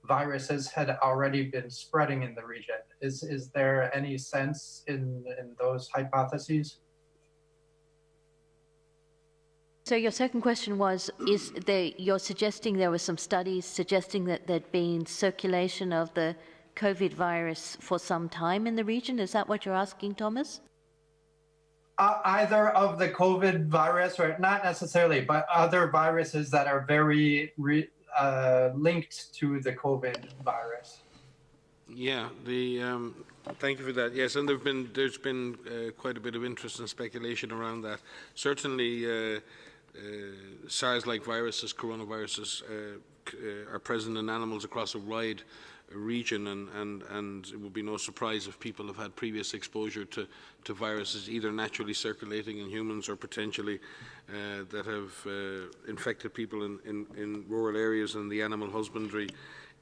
viruses had already been spreading in the region. Is there any sense in those hypotheses? So your second question was, you're suggesting there were some studies suggesting that there'd been circulation of the COVID virus for some time in the region? Is that what you're asking, Thomas? Either of the COVID virus, or not necessarily, but other viruses that are very linked to the COVID virus. Yeah, thank you for that. Yes, and there's been quite a bit of interest and speculation around that. Certainly, SARS-like viruses, coronaviruses, are present in animals across a wide region, and it would be no surprise if people have had previous exposure to viruses either naturally circulating in humans or potentially that have infected people in rural areas and the animal husbandry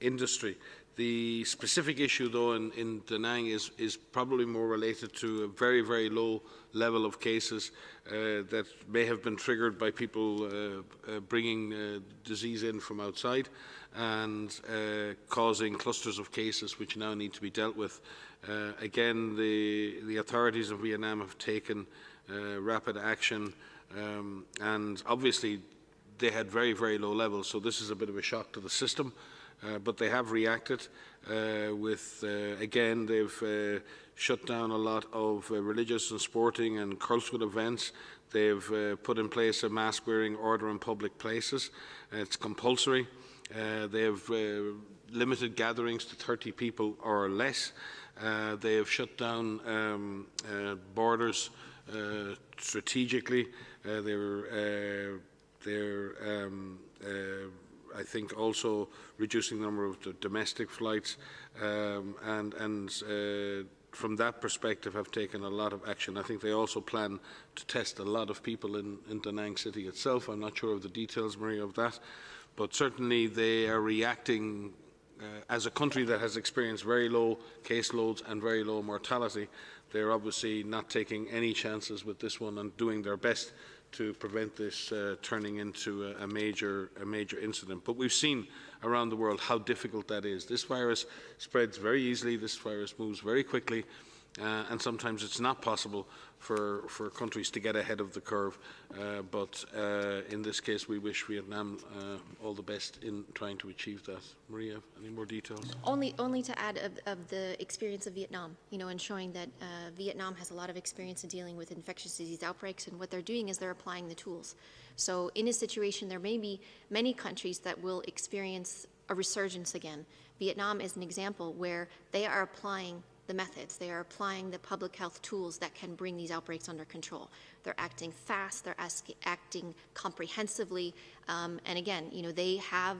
industry. The specific issue, though, in Da Nang is probably more related to a very, very low level of cases that may have been triggered by people bringing disease in from outside and causing clusters of cases which now need to be dealt with. Again, the authorities of Vietnam have taken rapid action, and obviously they had very, very low levels, so this is a bit of a shock to the system. But they have reacted with, again, they've shut down a lot of religious and sporting and cultural events. They've put in place a mask-wearing order in public places. It's compulsory. They have limited gatherings to 30 people or less. They have shut down borders strategically. I think also reducing the number of domestic flights, and from that perspective have taken a lot of action. I think they also plan to test a lot of people in Da Nang city itself. I'm not sure of the details, Maria, of that, but certainly they are reacting as a country that has experienced very low caseloads and very low mortality. They're obviously not taking any chances with this one and doing their best to prevent this turning into a major incident. But we've seen around the world how difficult that is. This virus spreads very easily, this virus moves very quickly, and sometimes it's not possible for countries to get ahead of the curve. But in this case, we wish Vietnam all the best in trying to achieve that. Maria, any more details? Only to add of the experience of Vietnam, and showing that Vietnam has a lot of experience in dealing with infectious disease outbreaks, and what they're doing is they're applying the tools. So in a situation, there may be many countries that will experience a resurgence again. Vietnam is an example where they are applying the methods. They are applying the public health tools that can bring these outbreaks under control. They're acting fast, they're acting comprehensively, and again, they have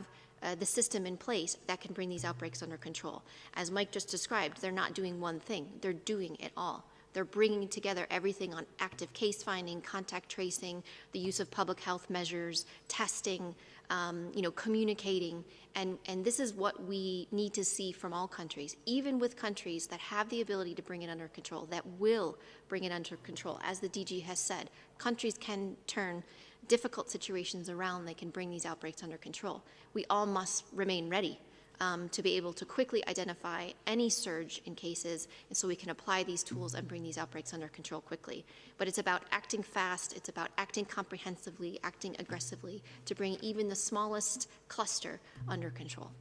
the system in place that can bring these outbreaks under control. As Mike just described, they're not doing one thing, they're doing it all. They're bringing together everything on active case finding, contact tracing, the use of public health measures, testing, communicating, and this is what we need to see from all countries, even with countries that have the ability to bring it under control, that will bring it under control. As the DG has said, countries can turn difficult situations around, they can bring these outbreaks under control. We all must remain ready to be able to quickly identify any surge in cases, and so we can apply these tools and bring these outbreaks under control quickly. But it's about acting fast, it's about acting comprehensively, acting aggressively to bring even the smallest cluster under control.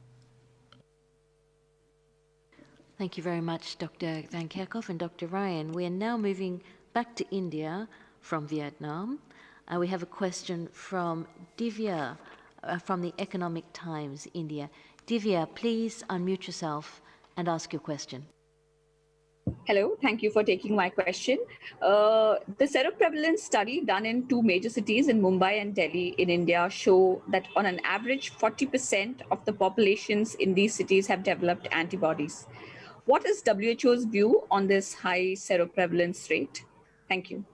Thank you very much, Dr. Van Kerkhoff and Dr. Ryan. We are now moving back to India from Vietnam. We have a question from Divya from the Economic Times, India. Divya, please unmute yourself and ask your question. Hello, thank you for taking my question. The seroprevalence study done in two major cities in Mumbai and Delhi in India show that on an average 40% of the populations in these cities have developed antibodies. What is WHO's view on this high seroprevalence rate? Thank you.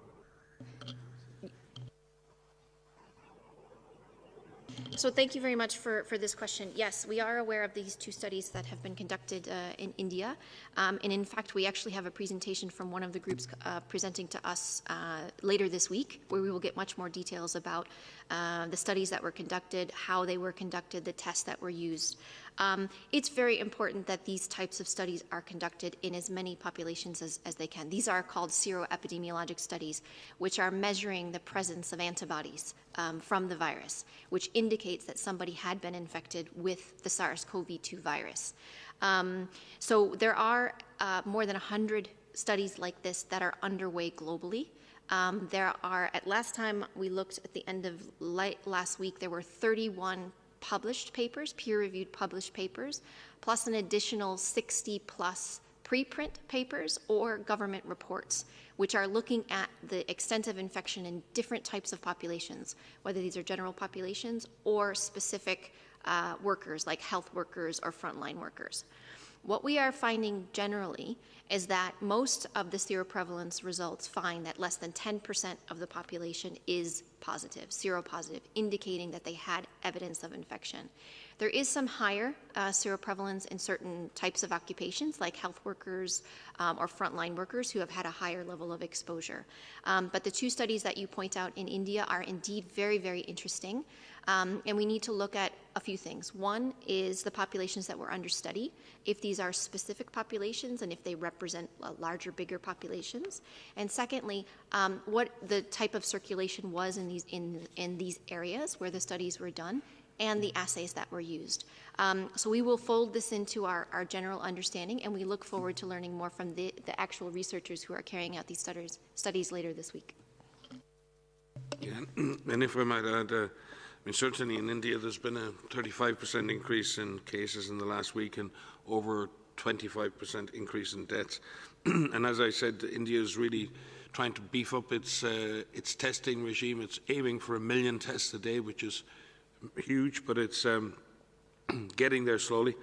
So thank you very much for this question. Yes, we are aware of these two studies that have been conducted in India. And in fact, we actually have a presentation from one of the groups presenting to us later this week, where we will get much more details about the studies that were conducted, how they were conducted, the tests that were used. It's very important that these types of studies are conducted in as many populations as they can. These are called seroepidemiologic studies, which are measuring the presence of antibodies from the virus, which indicates that somebody had been infected with the SARS-CoV-2 virus. So there are more than 100 studies like this that are underway globally. There are, at last time we looked at the end of last week, there were 31 published papers, peer-reviewed published papers, plus an additional 60 plus preprint papers or government reports, which are looking at the extent of infection in different types of populations, whether these are general populations or specific workers like health workers or frontline workers. What we are finding generally is that most of the seroprevalence results find that less than 10% of the population is positive, seropositive, indicating that they had evidence of infection. There is some higher seroprevalence in certain types of occupations like health workers or frontline workers who have had a higher level of exposure. But the two studies that you point out in India are indeed very, very interesting. And we need to look at a few things. One is the populations that were under study, if these are specific populations and if they represent larger, bigger populations. And secondly, what the type of circulation was in these areas where the studies were done and the assays that were used. So we will fold this into our general understanding, and we look forward to learning more from the actual researchers who are carrying out these studies later this week. Yeah, and if I might add, I mean, certainly in India there's been a 35% increase in cases in the last week and over 25% increase in deaths. And as I said, India is really trying to beef up its testing regime. It's aiming for 1 million tests a day, which is huge, but it's getting there slowly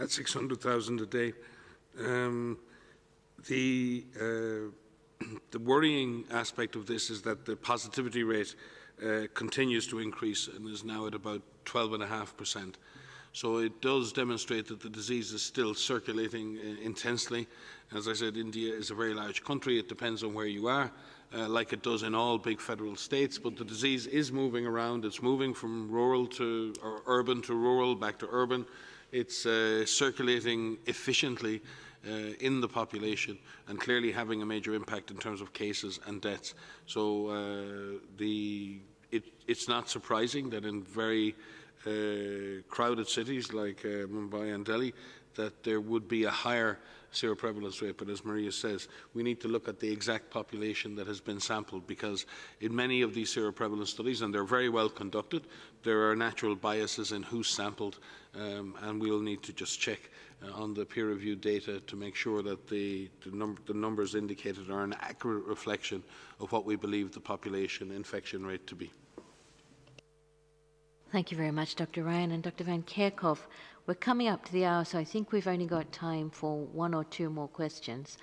at 600,000 a day. The worrying aspect of this is that the positivity rate continues to increase and is now at about 12.5%. So it does demonstrate that the disease is still circulating intensely. As I said, India is a very large country. It depends on where you are. like it does in all big federal states, but the disease is moving around. It's moving from rural to or urban to rural, back to urban. It's circulating efficiently in the population and clearly having a major impact in terms of cases and deaths. So it's not surprising that in very crowded cities like Mumbai and Delhi that there would be a higher seroprevalence rate, but as Maria says, we need to look at the exact population that has been sampled, because in many of these seroprevalence studies, and they're very well conducted, there are natural biases in who's sampled, and we'll need to just check on the peer-reviewed data to make sure that the numbers indicated are an accurate reflection of what we believe the population infection rate to be. Thank you very much, Dr. Ryan and Dr. Van Kerkhoff. We're coming up to the hour, so I think we've only got time for one or two more questions.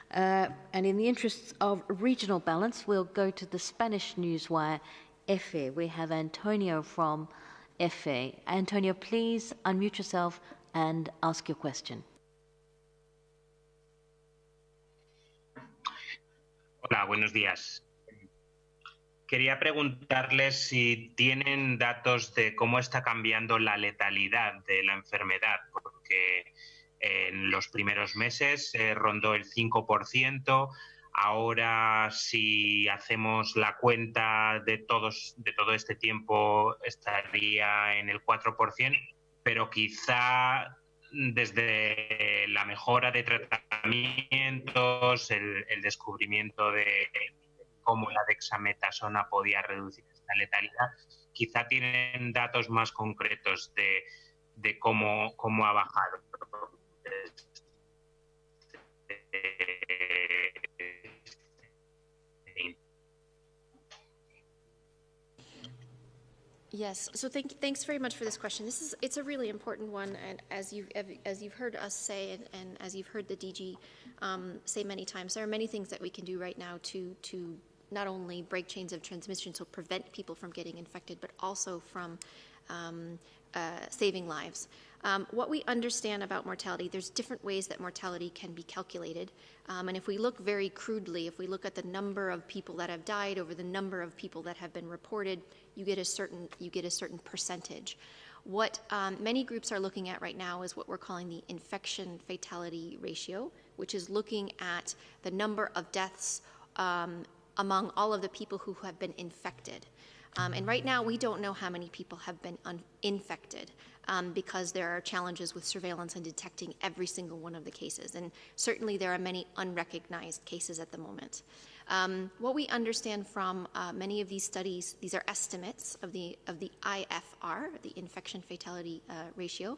And in the interests of regional balance, we'll go to the Spanish newswire, EFE. We have Antonio from EFE. Antonio, please unmute yourself and ask your question. Hola, buenos días. Quería preguntarles si tienen datos de cómo está cambiando la letalidad de la enfermedad, porque en los primeros meses rondó el 5%, ahora si hacemos la cuenta de todo este tiempo estaría en el 4%, pero quizá desde la mejora de tratamientos, el descubrimiento de cómo la dexametasona podía reducir esta letalidad, quizá tienen datos más concretos de cómo ha bajado. Yes. So thanks very much for this question. It's a really important one, and as you've heard us say, and as you've heard the DG say many times, there are many things that we can do right now to not only break chains of transmission, so prevent people from getting infected, but also from saving lives. What we understand about mortality, there's different ways that mortality can be calculated. And if we look very crudely, if we look at the number of people that have died over the number of people that have been reported, you get a certain percentage. What many groups are looking at right now is what we're calling the infection fatality ratio, which is looking at the number of deaths among all of the people who have been infected. And right now, we don't know how many people have been infected because there are challenges with surveillance and detecting every single one of the cases. And certainly, there are many unrecognized cases at the moment. What we understand from many of these studies, these are estimates of the IFR, the infection fatality ratio,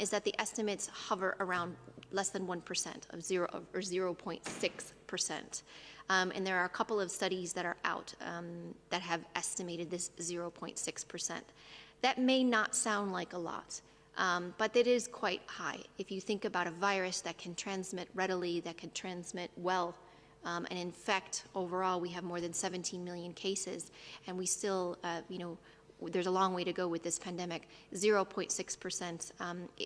is that the estimates hover around less than 1% of 0.6%. And there are a couple of studies that are out that have estimated this 0.6%. That may not sound like a lot, but it is quite high. If you think about a virus that can transmit readily, that can transmit well, and in fact, overall, we have more than 17 million cases, and we still, there's a long way to go with this pandemic. 0.6%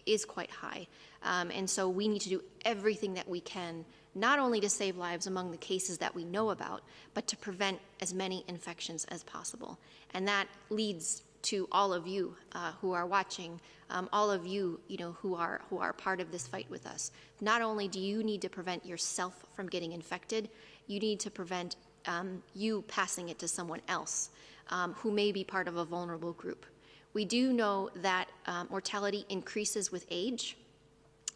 is quite high. And so we need to do everything that we can, not only to save lives among the cases that we know about, but to prevent as many infections as possible. And that leads to all of you who are watching, all of you, who are part of this fight with us. Not only do you need to prevent yourself from getting infected, you need to prevent you passing it to someone else who may be part of a vulnerable group. We do know that mortality increases with age.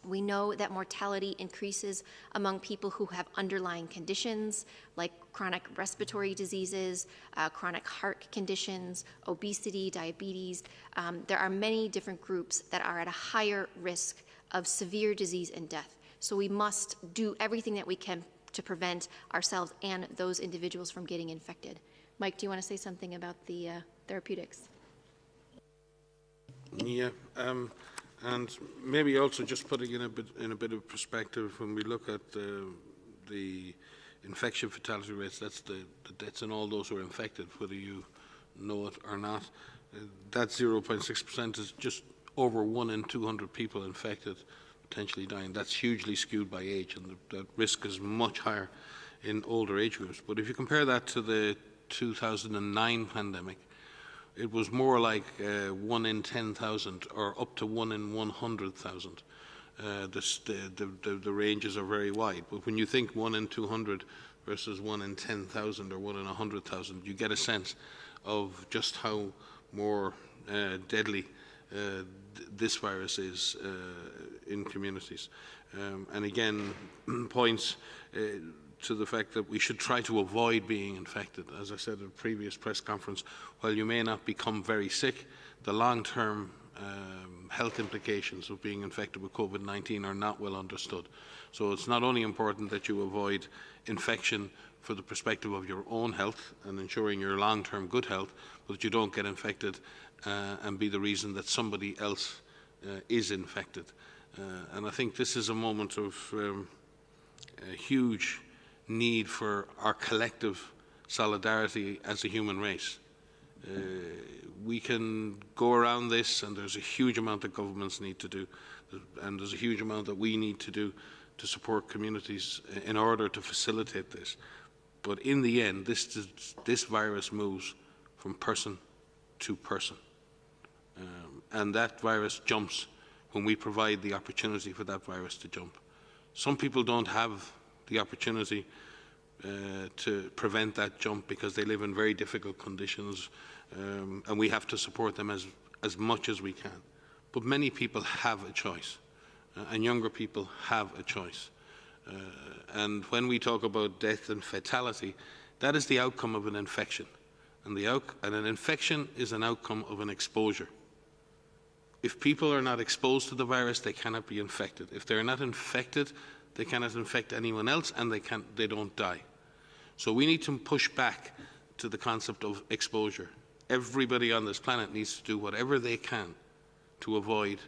We know that mortality increases among people who have underlying conditions like chronic respiratory diseases, chronic heart conditions, obesity, diabetes. There are many different groups that are at a higher risk of severe disease and death. So we must do everything that we can to prevent ourselves and those individuals from getting infected. Mike, do you want to say something about the therapeutics? Yeah. And maybe also just putting in a bit of perspective, when we look at the infection fatality rates, that's the deaths in all those who are infected, whether you know it or not. That 0.6% is just over 1 in 200 people infected potentially dying. That's hugely skewed by age, and the risk is much higher in older age groups. But if you compare that to the 2009 pandemic, it was more like 1 in 10,000 or up to 1 in 100,000. The ranges are very wide. But when you think 1 in 200 versus 1 in 10,000 or 1 in 100,000, you get a sense of just how more deadly this virus is in communities. And again, points to the fact that we should try to avoid being infected. As I said at a previous press conference, while you may not become very sick, the long-term health implications of being infected with COVID-19 are not well understood. So it's not only important that you avoid infection for the perspective of your own health and ensuring your long-term good health, but that you don't get infected and be the reason that somebody else is infected. And I think this is a moment of a huge need for our collective solidarity as a human race. We can go around this, and there's a huge amount that governments need to do, and there's a huge amount that we need to do to support communities in order to facilitate this. But in the end, this virus moves from person to person. And that virus jumps when we provide the opportunity for that virus to jump. Some people don't have the opportunity to prevent that jump because they live in very difficult conditions, and we have to support them as much as we can. But many people have a choice, and younger people have a choice. And when we talk about death and fatality, that is the outcome of an infection. And an infection is an outcome of an exposure. If people are not exposed to the virus, they cannot be infected. If they're not infected, they cannot infect anyone else, and they don't die. So we need to push back to the concept of exposure. Everybody on this planet needs to do whatever they can to avoid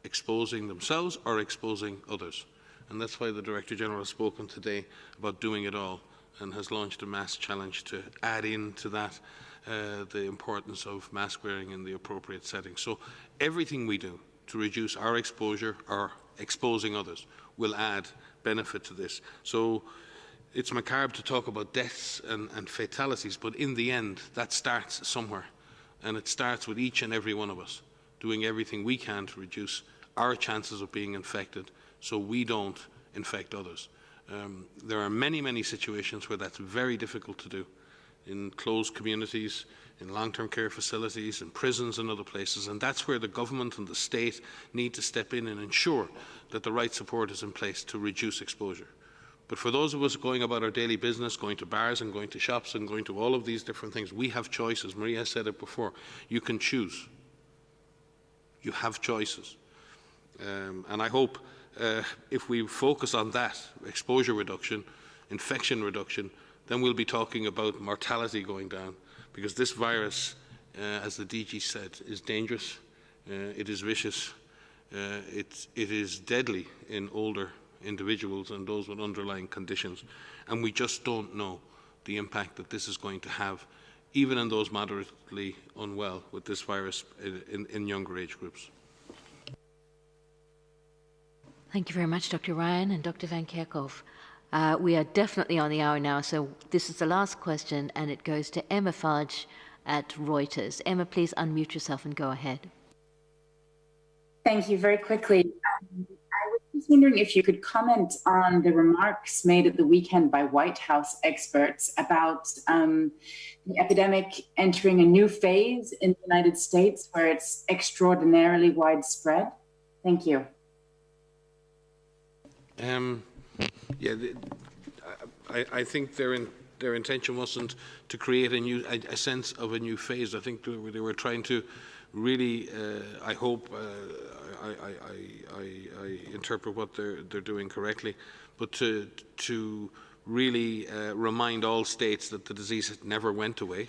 exposing themselves or exposing others. And that's why the Director General has spoken today about doing it all and has launched a mass challenge to add into that the importance of mask wearing in the appropriate setting. So everything we do to reduce our exposure or exposing others will add benefit to this. So it's macabre to talk about deaths and fatalities, but in the end, that starts somewhere. And it starts with each and every one of us doing everything we can to reduce our chances of being infected so we don't infect others. There are many, many situations where that's very difficult to do, in closed communities, in long-term care facilities, in prisons and other places, and that's where the government and the state need to step in and ensure that the right support is in place to reduce exposure. But for those of us going about our daily business, going to bars and going to shops and going to all of these different things, we have choices. Maria said it before. You can choose. You have choices. And I hope if we focus on that, exposure reduction, infection reduction, then we'll be talking about mortality going down. Because this virus, as the DG said, is dangerous, it is vicious, it is deadly in older individuals and those with underlying conditions. And we just don't know the impact that this is going to have, even in those moderately unwell with this virus in younger age groups. Thank you very much, Dr. Ryan and Dr. Van Kerkhove. We are definitely on the hour now, so this is the last question, and it goes to Emma Fudge at Reuters. Emma, please unmute yourself and go ahead. Thank you. Very quickly, I was just wondering if you could comment on the remarks made at the weekend by White House experts about the epidemic entering a new phase in the United States where it's extraordinarily widespread. Thank you. I think their intention wasn't to create a sense of a new phase. I think they were trying to really, I hope I interpret what they're doing correctly, but to really remind all states that the disease never went away,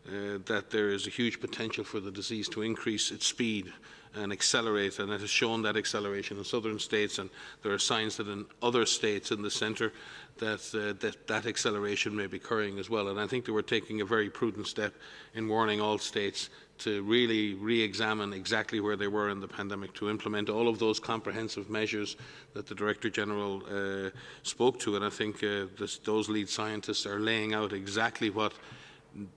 that there is a huge potential for the disease to increase its speed and accelerate, and it has shown that acceleration in southern states, and there are signs that in other states in the centre that acceleration may be occurring as well. And I think that we're taking a very prudent step in warning all states to really re-examine exactly where they were in the pandemic, to implement all of those comprehensive measures that the Director General spoke to. And I think those lead scientists are laying out exactly what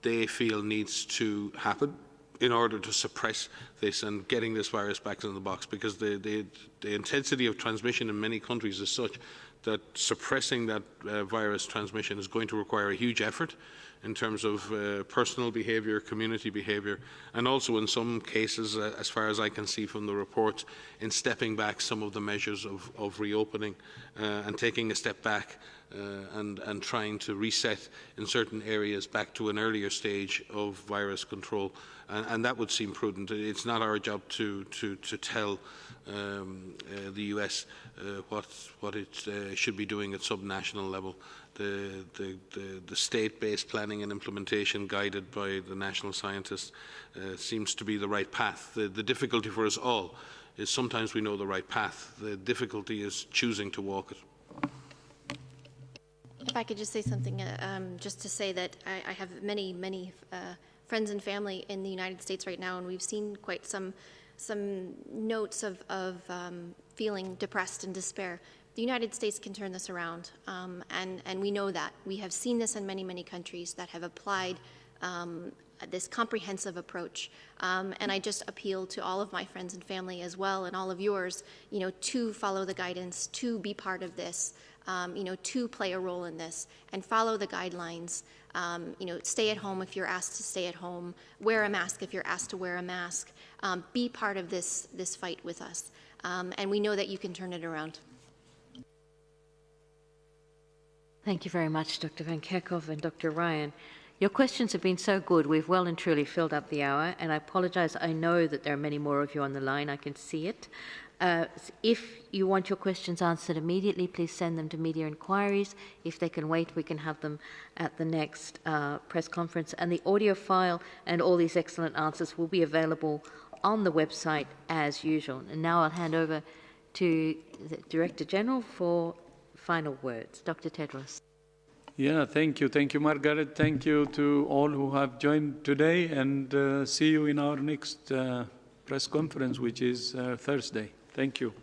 they feel needs to happen in order to suppress this and getting this virus back in the box, because the intensity of transmission in many countries is such that suppressing that virus transmission is going to require a huge effort in terms of personal behaviour, community behaviour, and also in some cases, as far as I can see from the reports, in stepping back some of the measures of reopening and taking a step back and trying to reset in certain areas back to an earlier stage of virus control. And that would seem prudent. It's not our job to tell the US what it should be doing at subnational level. The state-based planning and implementation guided by the national scientists seems to be the right path. The difficulty for us all is sometimes we know the right path. The difficulty is choosing to walk it. If I could just say something, just to say that I have many friends and family in the United States right now, and we've seen quite some notes of feeling depressed and despair. The United States can turn this around, and we know that. We have seen this in many countries that have applied this comprehensive approach. And I just appeal to all of my friends and family as well, and all of yours, to follow the guidance, to be part of this, to play a role in this, and follow the guidelines. Stay at home if you're asked to stay at home. Wear a mask if you're asked to wear a mask. Be part of this fight with us, and we know that you can turn it around. Thank you very much, Dr. Van Kerkhove and Dr. Ryan. Your questions have been so good. We've well and truly filled up the hour, and I apologize. I know that there are many more of you on the line. I can see it. If you want your questions answered immediately, please send them to media inquiries. If they can wait, we can have them at the next press conference. And the audio file and all these excellent answers will be available on the website as usual. And now I'll hand over to the Director General for final words. Dr. Tedros. Yeah, thank you. Thank you, Margaret. Thank you to all who have joined today, and see you in our next press conference, which is Thursday. Thank you.